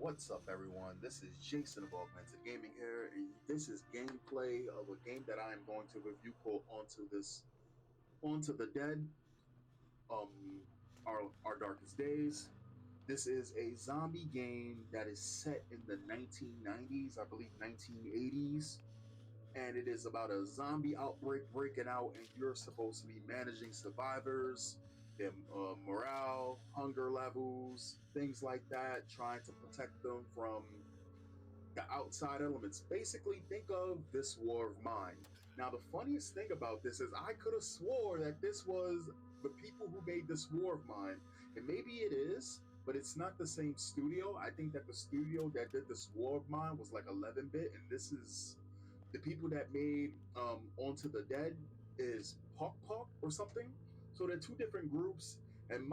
What's up, everyone? This is Jason of Augmented Gaming here, and this is gameplay of a game that I am going to review called Onto the Dead, our Darkest Days. This is a zombie game that is set in the 1990s, I believe 1980s, and it is about a zombie outbreak breaking out, and you're supposed to be managing survivors, their morale, hunger levels, things like that, trying to protect them from the outside elements. Basically, think of this war of mine. Now, the funniest thing about this is I could have swore that this was the people who made this war of mine, and maybe it is, but it's not the same studio. I think that the studio that did this war of mine was like 11-bit, and this is the people that made Onto the Dead is Pok Pok or something. So they're two different groups, and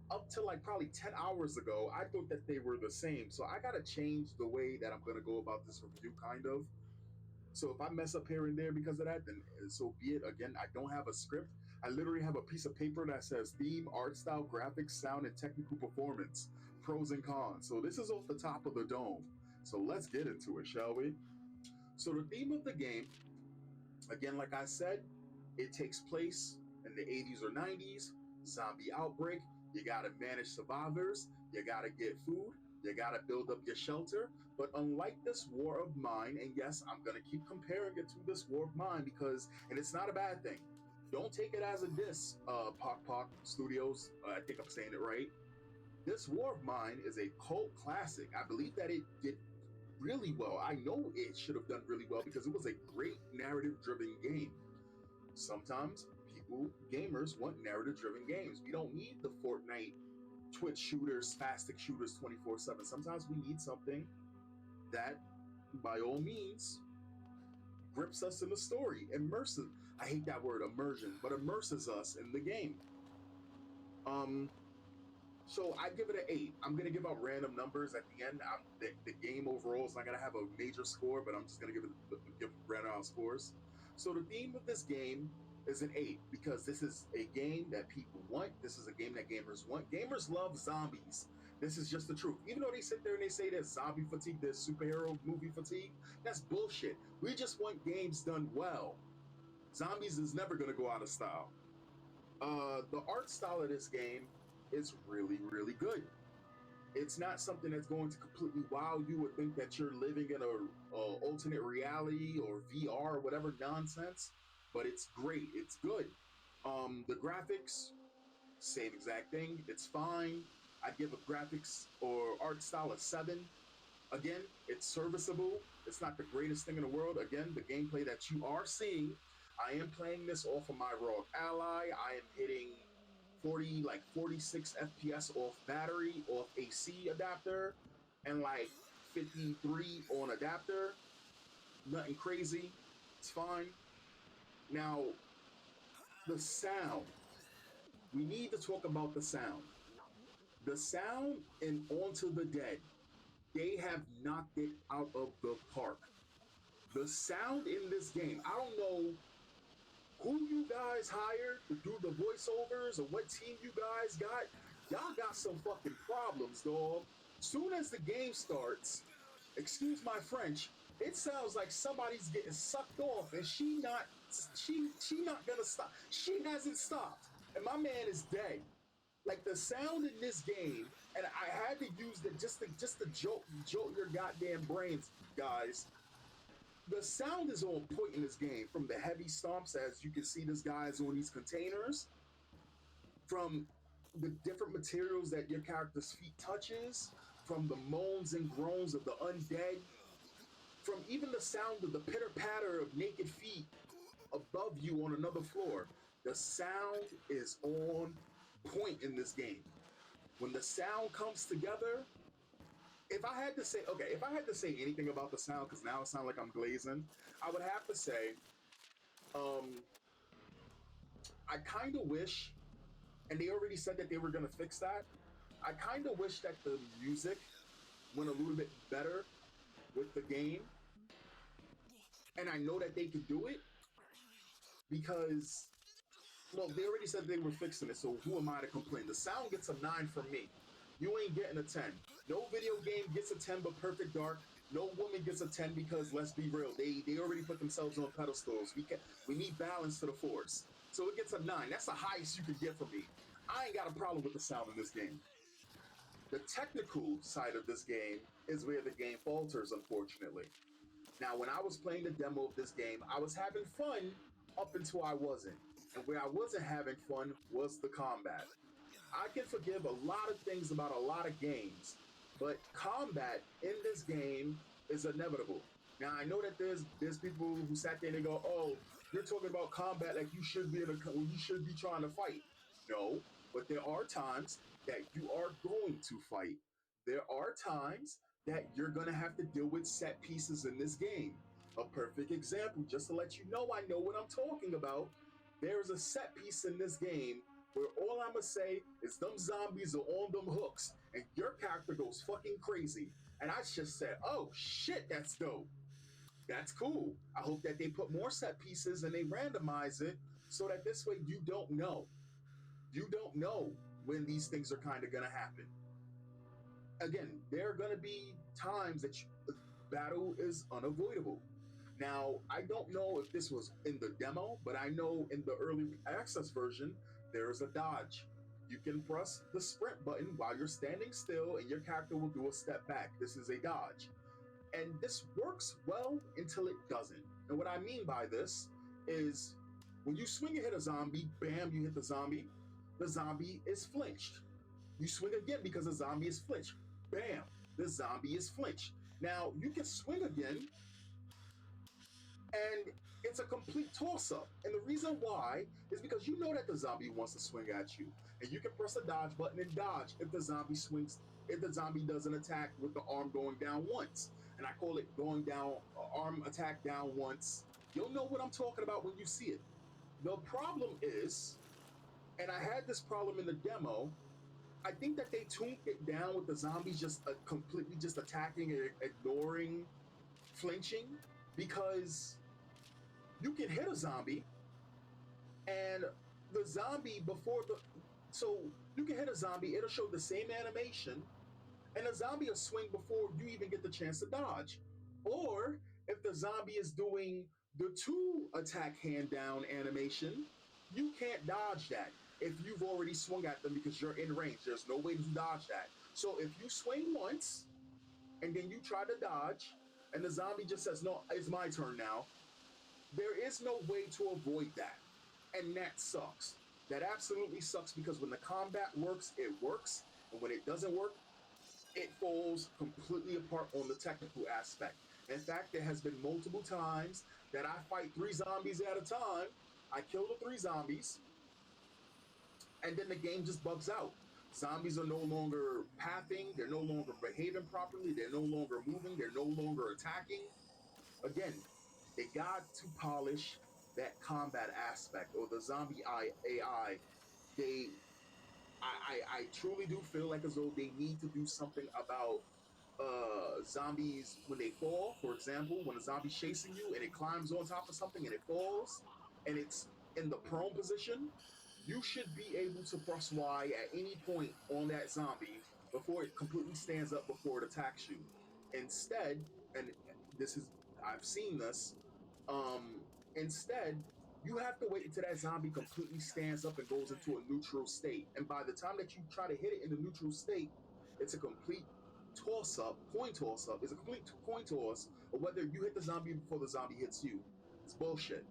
up to like probably 10 hours ago, I thought that they were the same. So I gotta change the way that I'm gonna go about this review, kind of. So if I mess up here and there because of that, then so be it. Again, I don't have a script. I literally have a piece of paper that says theme, art style, graphics, sound, and technical performance, pros and cons. So this is off the top of the dome. So let's get into it, shall we? So the theme of the game, again, like I said, it takes place in the 80s or 90s, zombie outbreak. You gotta manage survivors, you gotta get food, you gotta build up your shelter. But unlike this war of mine, and yes, I'm gonna keep comparing it to this war of mine because, and it's not a bad thing. Don't take it as a diss, Pok Pok Studios. I think I'm saying it right. This war of mine is a cult classic. I believe that it did really well. I know it should have done really well because it was a great narrative driven game. Sometimes people, gamers, want narrative driven games. We don't need the Fortnite, Twitch shooters, spastic shooters 24/7. Sometimes we need something that, by all means, grips us in the story, immerses. I hate that word immersion, but immerses us in the game. Um, So I give it an 8. I'm gonna give out random numbers at the end. The game overall is not gonna have a major score, but I'm just gonna give random out scores. So the theme of this game is an 8 because this is a game that people want. This is a game that gamers want. Gamers love zombies. This is just the truth. Even though they sit there and they say there's zombie fatigue, there's superhero movie fatigue, that's bullshit. We just want games done well. Zombies is never gonna go out of style. The art style of this game is really, really good. It's not something that's going to completely wow you or think that you're living in a alternate reality or VR or whatever nonsense, but it's great. It's good. The graphics, same exact thing. It's fine. I'd give a graphics or art style a 7. Again, it's serviceable. It's not the greatest thing in the world. Again, the gameplay that you are seeing, I am playing this off of my ROG Ally. I am hitting 40, like 46 FPS off battery, off AC adapter, and like 53 on adapter. Nothing crazy. It's fine. Now, the sound. We need to talk about the sound. The sound in Onto the Dead, they have knocked it out of the park. The sound in this game, I don't know who you guys hired to do the voiceovers or what team you guys got. Y'all got some fucking problems, dog. Soon as the game starts, excuse my French, it sounds like somebody's getting sucked off and she not gonna stop. She hasn't stopped. And my man is dead. Like the sound in this game, and I had to use the just to jolt your goddamn brains, guys. The sound is on point in this game. From the heavy stomps, as you can see, this guy is on these containers. From the different materials that your character's feet touches, from the moans and groans of the undead, from even the sound of the pitter patter of naked feet above you on another floor. The sound is on point in this game. When the sound comes together, if I had to say, okay, if I had to say anything about the sound, because now it sounds like I'm glazing, I would have to say, um, I kind of wish, and they already said that they were going to fix that. I kind of wish that the music went a little bit better with the game, and I know that they could do it because, well, they already said they were fixing it, so who am I to complain? The sound gets a 9 from me. you ain't getting a 10. No video game gets a 10 but Perfect Dark. No woman gets a 10 because let's be real, they already put themselves on pedestals. We need balance to the force. So it gets a 9. That's the highest you can get from me. I ain't got a problem with the sound in this game. The technical side of this game is where the game falters, unfortunately. Now, when I was playing the demo of this game, I was having fun up until I wasn't. And where I wasn't having fun was the combat. I can forgive a lot of things about a lot of games, but combat in this game is inevitable. Now I know that there's people who sat there and they go, "Oh, you're talking about combat like you should be you should be trying to fight." No, but there are times that you are going to fight. There are times that you're going to have to deal with set pieces in this game. A perfect example, just to let you know I know what I'm talking about. There's a set piece in this game where all I'ma say is them zombies are on them hooks and your character goes fucking crazy. And I just said, oh shit, that's dope. That's cool. I hope that they put more set pieces and they randomize it so that this way you don't know. You don't know when these things are kind of gonna happen. Again, there are gonna be times that battle is unavoidable. Now, I don't know if this was in the demo, but I know in the early access version, there is a dodge. You can press the sprint button while you're standing still, and your character will do a step back. This is a dodge. And this works well until it doesn't. And what I mean by this is when you swing and hit a zombie, bam, you hit the zombie is flinched. You swing again because the zombie is flinched. Bam, the zombie is flinched. Now, you can swing again and it's a complete toss-up. And the reason why is because you know that the zombie wants to swing at you, and you can press the dodge button and dodge if the zombie swings. If the zombie does an attack with the arm going down once, and I call it going down, arm attack down once. You'll know what I'm talking about when you see it. The problem is, and I had this problem in the demo. I think that they tuned it down with the zombies just completely just attacking and ignoring flinching because you can hit a zombie and the zombie before the so you can hit a zombie, it'll show the same animation and the zombie will swing before you even get the chance to dodge. Or if the zombie is doing the two attack hand down animation, you can't dodge that if you've already swung at them because you're in range. There's no way to dodge that. So if you swing once and then you try to dodge and the zombie just says, no, it's my turn now, there is no way to avoid that. And that sucks. That absolutely sucks because when the combat works, it works. And when it doesn't work, it falls completely apart on the technical aspect. In fact, there has been multiple times that I fight 3 zombies at a time. I kill the 3 zombies, and then the game just bugs out. Zombies are no longer pathing, they're no longer behaving properly, they're no longer moving, they're no longer attacking. Again, they got to polish that combat aspect or the zombie AI. They, I truly do feel like as though they need to do something about zombies when they fall. For example, when a zombie's chasing you and it climbs on top of something and it falls and it's in the prone position, you should be able to press Y at any point on that zombie before it completely stands up before it attacks you. Instead, and this is I've seen this, um, instead you have to wait until that zombie completely stands up and goes into a neutral state. And by the time that you try to hit it in the neutral state, it's a complete coin toss up. It's a complete coin toss of whether you hit the zombie before the zombie hits you. It's bullshit.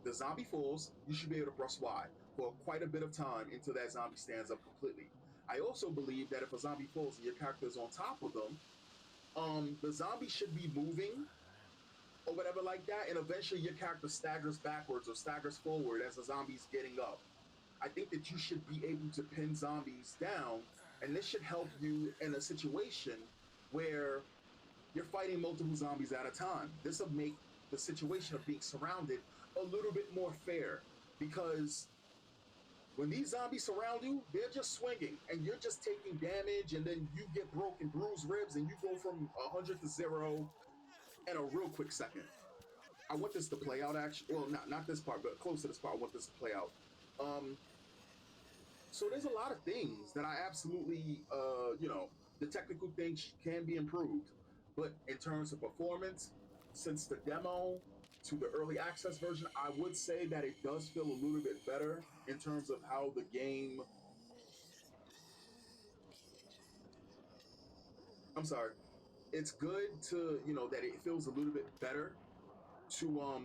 The zombie falls, you should be able to press Y for quite a bit of time until that zombie stands up completely. I also believe that if a zombie falls and your character is on top of them, the zombie should be moving or whatever like that, and eventually your character staggers backwards or staggers forward as the zombie's getting up. I think that you should be able to pin zombies down, and this should help you in a situation where you're fighting multiple zombies at a time. This will make the situation of being surrounded a little bit more fair because when these zombies surround you, they're just swinging and you're just taking damage, and then you get broken, bruised ribs, and you go from 100 to 0 in a real quick second. I want this to play out actually. Well, not this part, but close to this part. I want this to play out. Um, So there's a lot of things that I absolutely, the technical things can be improved, but in terms of performance, since the demo to the early access version, I would say that it does feel a little bit better in terms of how the game. I'm sorry. It's good to that it feels a little bit better to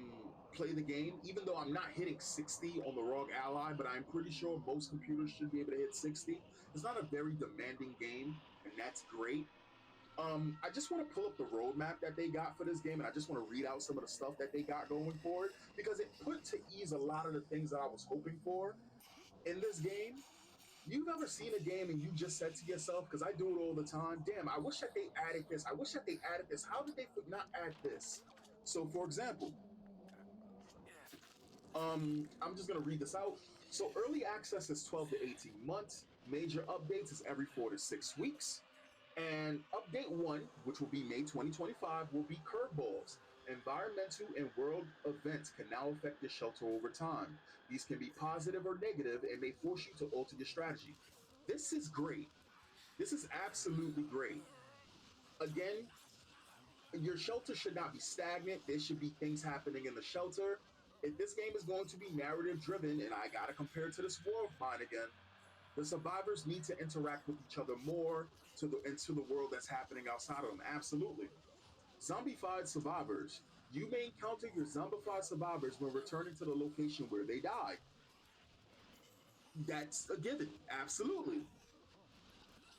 play the game, even though I'm not hitting 60 on the Rogue Ally, but I'm pretty sure most computers should be able to hit 60. It's not a very demanding game, and that's great. I just want to pull up the roadmap that they got for this game, and I just want to read out some of the stuff that they got going for it because it put to ease a lot of the things that I was hoping for in this game. You've ever seen a game and you just said to yourself, because I do it all the time, damn, I wish that they added this. I wish that they added this. How did they not add this? So, for example, I'm just gonna read this out. So early access is 12 to 18 months. Major updates is every 4 to 6 weeks. And update one, which will be May 2025, will be curveballs. Environmental and world events can now affect your shelter over time. These can be positive or negative and may force you to alter your strategy. This is great. This is absolutely great. Again, your shelter should not be stagnant. There should be things happening in the shelter. If this game is going to be narrative driven, and I gotta compare it to this war of mine again, the survivors need to interact with each other more into the world that's happening outside of them. Absolutely. Zombified survivors. You may encounter your zombified survivors when returning to the location where they died. That's a given. Absolutely.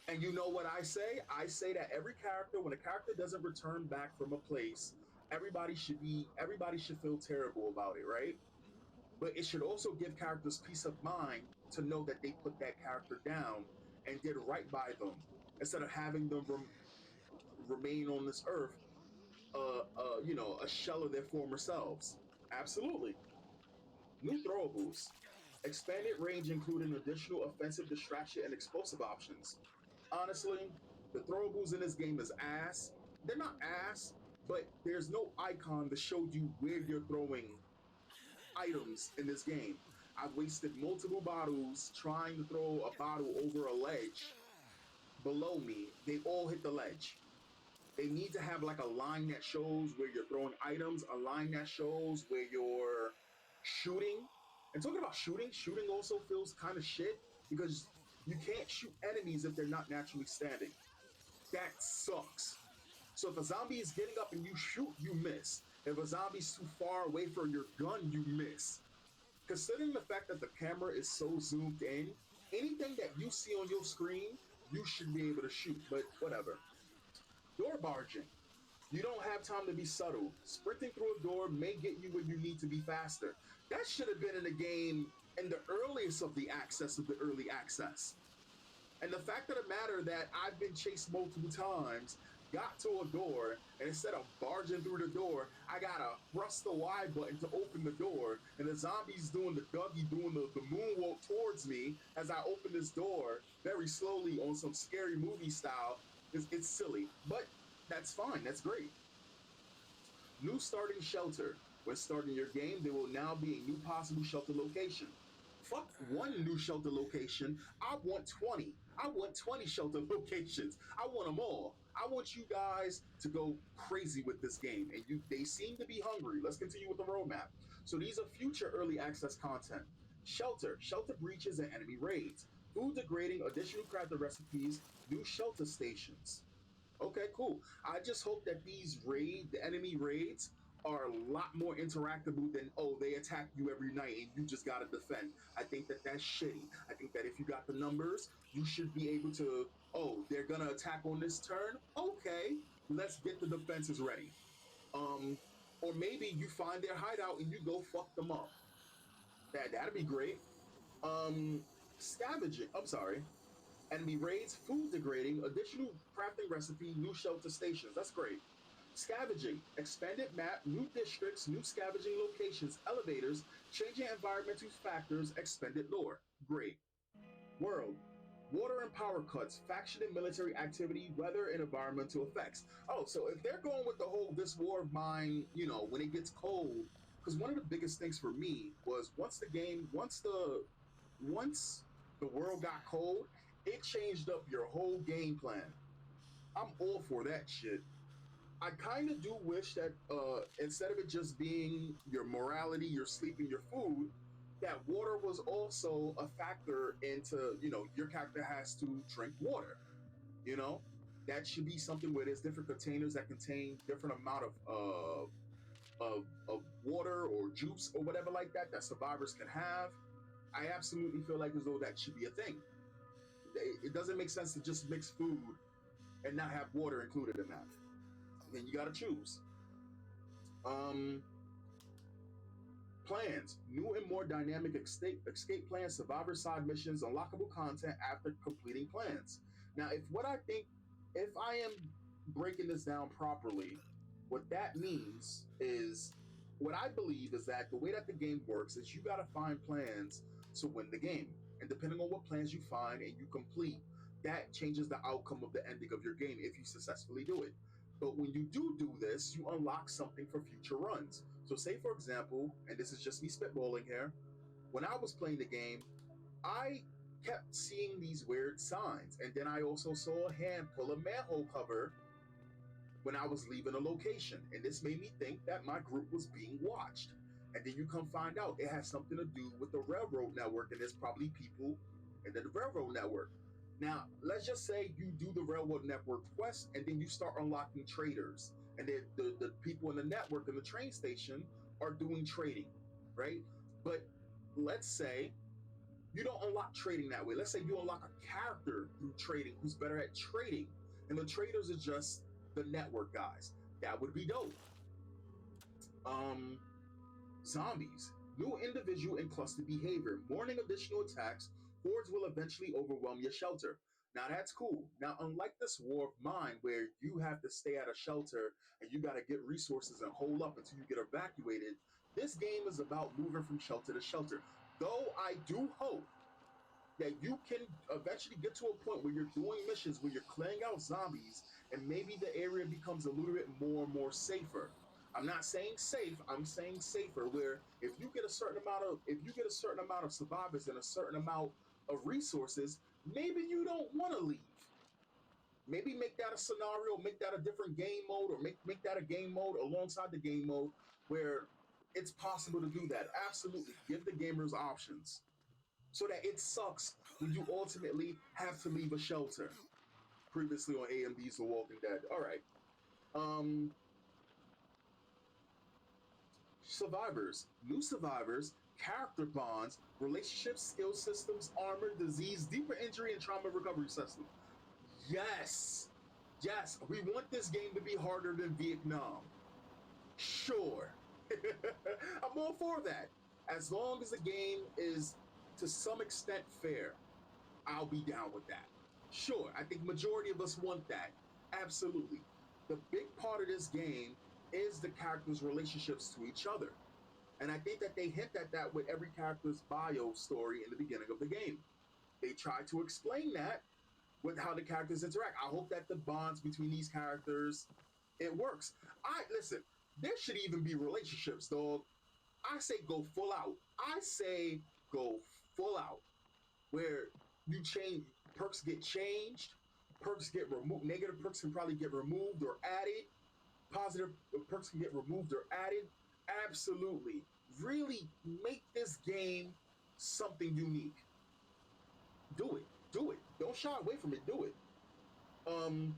And you know what I say? I say that every character, when a character doesn't return back from a place, everybody should feel terrible about it, right? But it should also give characters peace of mind to know that they put that character down and did right by them instead of having them remain on this earth, a shell of their former selves. Absolutely. New throwables. Expanded range, including additional offensive, distraction, and explosive options. Honestly, the throwables in this game is ass. They're not ass, but there's no icon to show you where you're throwing items in this game. I've wasted multiple bottles trying to throw a bottle over a ledge below me. They all hit the ledge. They need to have like a line that shows where you're throwing items, a line that shows where you're shooting. And talking about shooting, shooting also feels kind of shit because you can't shoot enemies if they're not naturally standing. That sucks. So if a zombie is getting up and you shoot, you miss. If a zombie's too far away from your gun, you miss. Considering the fact that the camera is so zoomed in, anything that you see on your screen, you should be able to shoot, but whatever. Door barging. You don't have time to be subtle. Sprinting through a door may get you where you need to be faster. That should have been in the game in the earliest of the access of the early access. And the fact of the matter that I've been chased multiple times, got to a door, and instead of barging through the door, I gotta press the Y button to open the door, and the zombie's doing the Dougie, doing the moonwalk towards me as I open this door very slowly on some scary movie style. It's silly, but that's fine. That's great. New starting shelter. When starting your game, there will now be a new possible shelter location. Fuck one new shelter location. I want 20. I want 20 shelter locations. I want them all. I want you guys to go crazy with this game. And they seem to be hungry. Let's continue with the roadmap. So these are future early access content. Shelter breaches and enemy raids. Food degrading, additional crafted recipes, new shelter stations. Okay, cool. I just hope that the enemy raids, are a lot more interactable than, oh, they attack you every night and you just gotta defend. I think that that's shitty. I think that if you got the numbers, you should be able to, oh, they're gonna attack on this turn. Okay, let's get the defenses ready. Um, or maybe you find their hideout and you go fuck them up. That'd be great. Um, Scavenging. I'm sorry. Enemy raids, food degrading, additional crafting recipe, new shelter stations. That's great. Scavenging, expanded map, new districts, new scavenging locations, elevators, changing environmental factors, expanded lore. Great. World, water and power cuts, faction and military activity, weather and environmental effects. Oh, so if they're going with the whole this war of mine, when it gets cold, because one of the biggest things for me was once the world got cold, it changed up your whole game plan. I'm all for that shit. I kind of do wish that instead of it just being your morality, your sleep, and your food, that water was also a factor into, your character has to drink water. You know, that should be something where there's different containers that contain different amount of water or juice or whatever like that that survivors can have. I absolutely feel like as though that should be a thing. It doesn't make sense to just mix food and not have water included in that. Then you got to choose. Um, Plans: new and more dynamic escape plans, survivor side missions, unlockable content after completing plans. Now, if I am breaking this down properly, what that means is what I believe is that the way that the game works is you got to find plans to win the game. And depending on what plans you find and you complete, that changes the outcome of the ending of your game if you successfully do it. But when you do this, you unlock something for future runs. So, say for example, and this is just me spitballing here, when I was playing the game, I kept seeing these weird signs, and then I also saw a hand pull a manhole cover when I was leaving a location, and this made me think that my group was being watched. And then you come find out it has something to do with the railroad network, and there's probably people in the railroad network. Now, let's just say you do the railroad network quest, and then you start unlocking traders, and then the people in the network in the train station are doing trading, right? But let's say you don't unlock trading that way. Let's say you unlock a character through trading who's better at trading, and the traders are just the network guys. That would be dope. Um, Zombies: new individual and cluster behavior. Morning additional attacks. Hordes will eventually overwhelm your shelter. Now that's cool. Now, unlike this War of Mine, where you have to stay at a shelter and you got to get resources and hold up until you get evacuated, this game is about moving from shelter to shelter. Though I do hope that you can eventually get to a point where you're doing missions where you're clearing out zombies and maybe the area becomes a little bit more and more safer. I'm not saying safe, I'm saying safer, where if you get a certain amount of survivors and a certain amount of resources, maybe you don't want to leave. Maybe make that a scenario, make that a different game mode, or make that a game mode alongside the game mode where it's possible to do that. Absolutely. Give the gamers options so that it sucks when you ultimately have to leave a shelter. Previously on AMD's The Walking Dead. All right. Um, Survivors, new survivors, character bonds, relationships, skill systems, armor, disease, deeper injury, and trauma recovery system. Yes, yes, we want this game to be harder than Vietnam. Sure. I'm all for that. As long as the game is to some extent fair, I'll be down with that. Sure, I think majority of us want that. Absolutely. The big part of this game is the characters' relationships to each other. And I think that they hint at that with every character's bio story in the beginning of the game. They try to explain that with how the characters interact. I hope that the bonds between these characters it works. I listen, there should even be relationships, dog. I say go full out. I say go full out where you change perks get changed, perks get removed, negative perks can probably get removed or added, positive perks can get removed or added. Absolutely. Really make this game something unique. Do it. Do it. Don't shy away from it. Do it. Um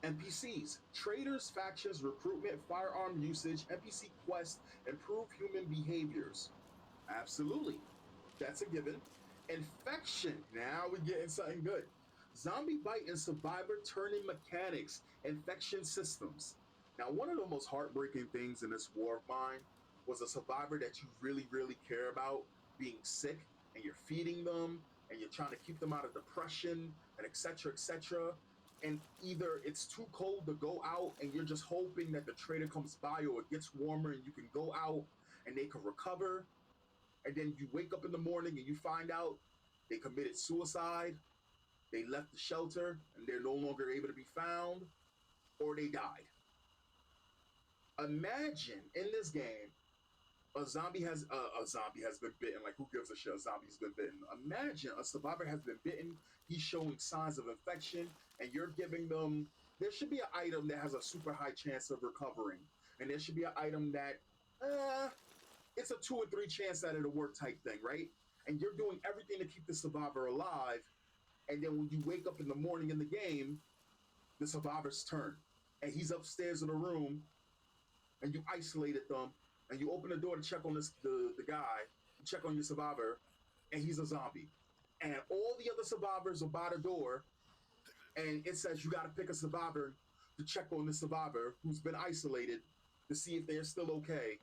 NPCs, traders, factions, recruitment, firearm usage, NPC quests, improve human behaviors. Absolutely. That's a given. Infection. Now we're getting something good. Zombie bite and survivor turning mechanics, infection systems. Now, one of the most heartbreaking things in this war of mine was a survivor that you really, really care about being sick and you're feeding them and you're trying to keep them out of depression and etc. etc. And either it's too cold to go out and you're just hoping that the trader comes by or it gets warmer and you can go out and they can recover, and then you wake up in the morning and you find out they committed suicide, they left the shelter and they're no longer able to be found, or they died. Imagine in this game A zombie has been bitten. Like, who gives a shit? A zombie's been bitten. Imagine a survivor has been bitten. He's showing signs of infection, and you're giving them. There should be an item that has a super high chance of recovering, and there should be an item that it's a 2 or 3 chance that it'll work type thing, right? And you're doing everything to keep the survivor alive, and then when you wake up in the morning in the game, the survivor's turn, and he's upstairs in a room, and you isolated them, and you open the door to check on the guy, check on your survivor, and he's a zombie, and all the other survivors are by the door, and it says you got to pick a survivor to check on the survivor who's been isolated to see if they're still okay,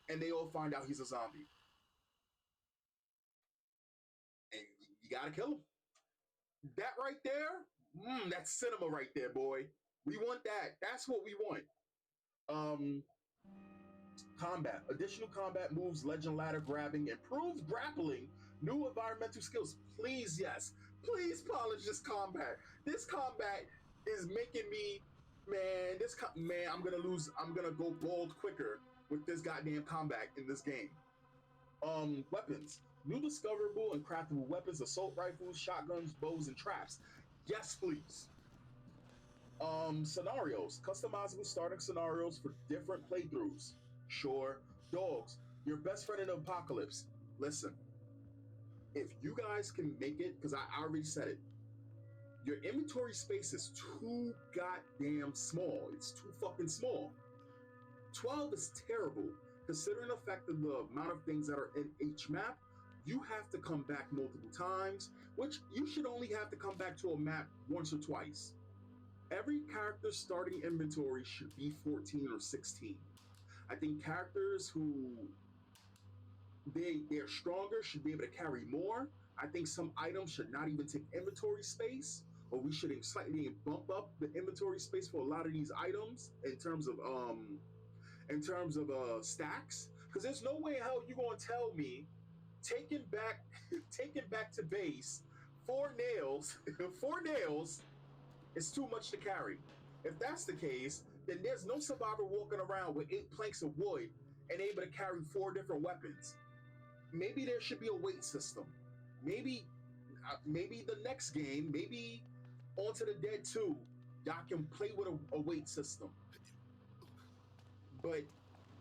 and they all find out he's a zombie, and you got to kill him. That right there, that's cinema right there, boy. We want that. That's what we want. Um, Combat. Additional combat moves, legend ladder grabbing, improved grappling, new environmental skills. Please, yes. Please polish this combat. This combat is making me, man, man, I'm gonna lose. I'm gonna go bald quicker with this goddamn combat in this game. Weapons. New discoverable and craftable weapons, assault rifles, shotguns, bows, and traps. Yes, please. Scenarios. Customizable starting scenarios for different playthroughs. Sure. Dogs. Your best friend in the apocalypse. Listen, if you guys can make it, because I already said it, your inventory space is too goddamn small. It's too fucking small. 12 is terrible. Considering the fact of the amount of things that are in each map, you have to come back multiple times, which you should only have to come back to a map once or twice. Every character's starting inventory should be 14 or 16. I think characters who they're stronger should be able to carry more. I think some items should not even take inventory space, or we should slightly bump up the inventory space for a lot of these items in terms of stacks. Because there's no way how you gonna tell me taking back taking back to base 4 nails 4 nails is too much to carry. If that's the case, then there's no survivor walking around with 8 planks of wood and able to carry 4 different weapons. Maybe there should be a weight system. Maybe the next game, maybe onto the Dead 2, y'all can play with a weight system. But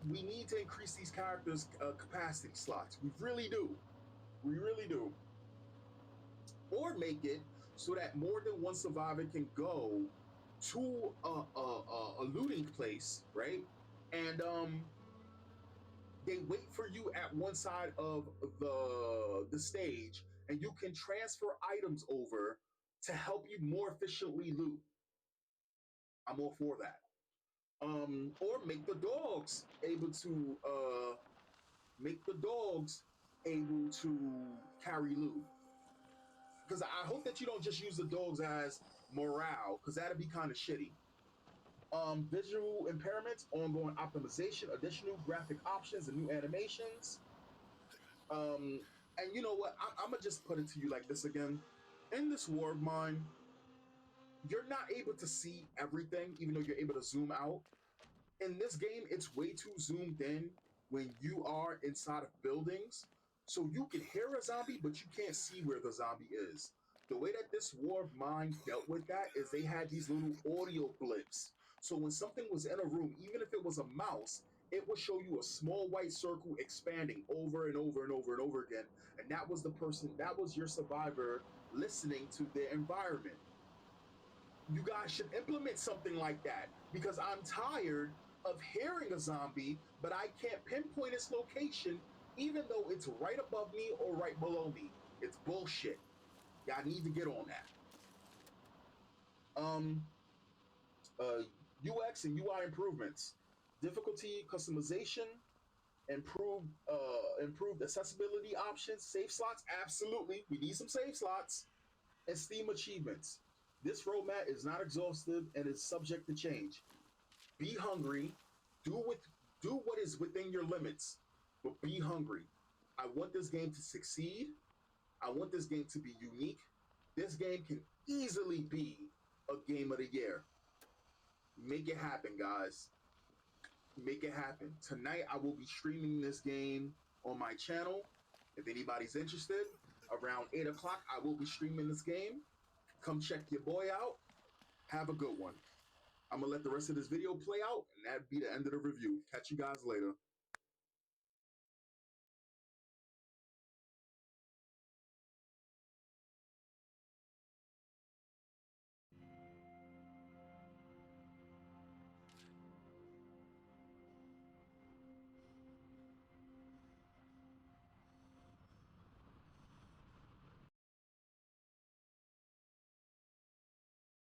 we need to increase these characters' capacity slots. We really do. We really do. Or make it so that more than one survivor can go to a looting place, right? And they wait for you at one side of the stage, and you can transfer items over to help you more efficiently loot. I'm all for that. Or make the dogs able to carry loot. Because I hope that you don't just use the dogs as morale, because that'd be kind of shitty. Visual impairments, ongoing optimization, additional graphic options, and new animations. And you know what? I'm gonna just put it to you like this again. In this war of mine, you're not able to see everything, even though you're able to zoom out. In this game, it's way too zoomed in when you are inside of buildings. So you can hear a zombie, but you can't see where the zombie is. The way that this War of Mine dealt with that is they had these little audio blips. So when something was in a room, even if it was a mouse, it would show you a small white circle expanding over and over and over and over again. And that was your survivor listening to their environment. You guys should implement something like that because I'm tired of hearing a zombie, but I can't pinpoint its location even though it's right above me or right below me. It's bullshit. Y'all need to get on that. Um, UX and UI improvements, difficulty customization, improved accessibility options, save slots. Absolutely, we need some save slots, and Steam achievements. This roadmap is not exhaustive and is subject to change. Be hungry. Do with do what is within your limits, but be hungry. I want this game to succeed. I want this game to be unique. This game can easily be a game of the year. Make it happen, guys. make it happen. Tonight, I will be streaming this game on my channel. If anybody's interested, around 8 o'clock, I will be streaming this game. Come check your boy out. Have a good one. I'm going to let the rest of this video play out, and that'd be the end of the review. Catch you guys later.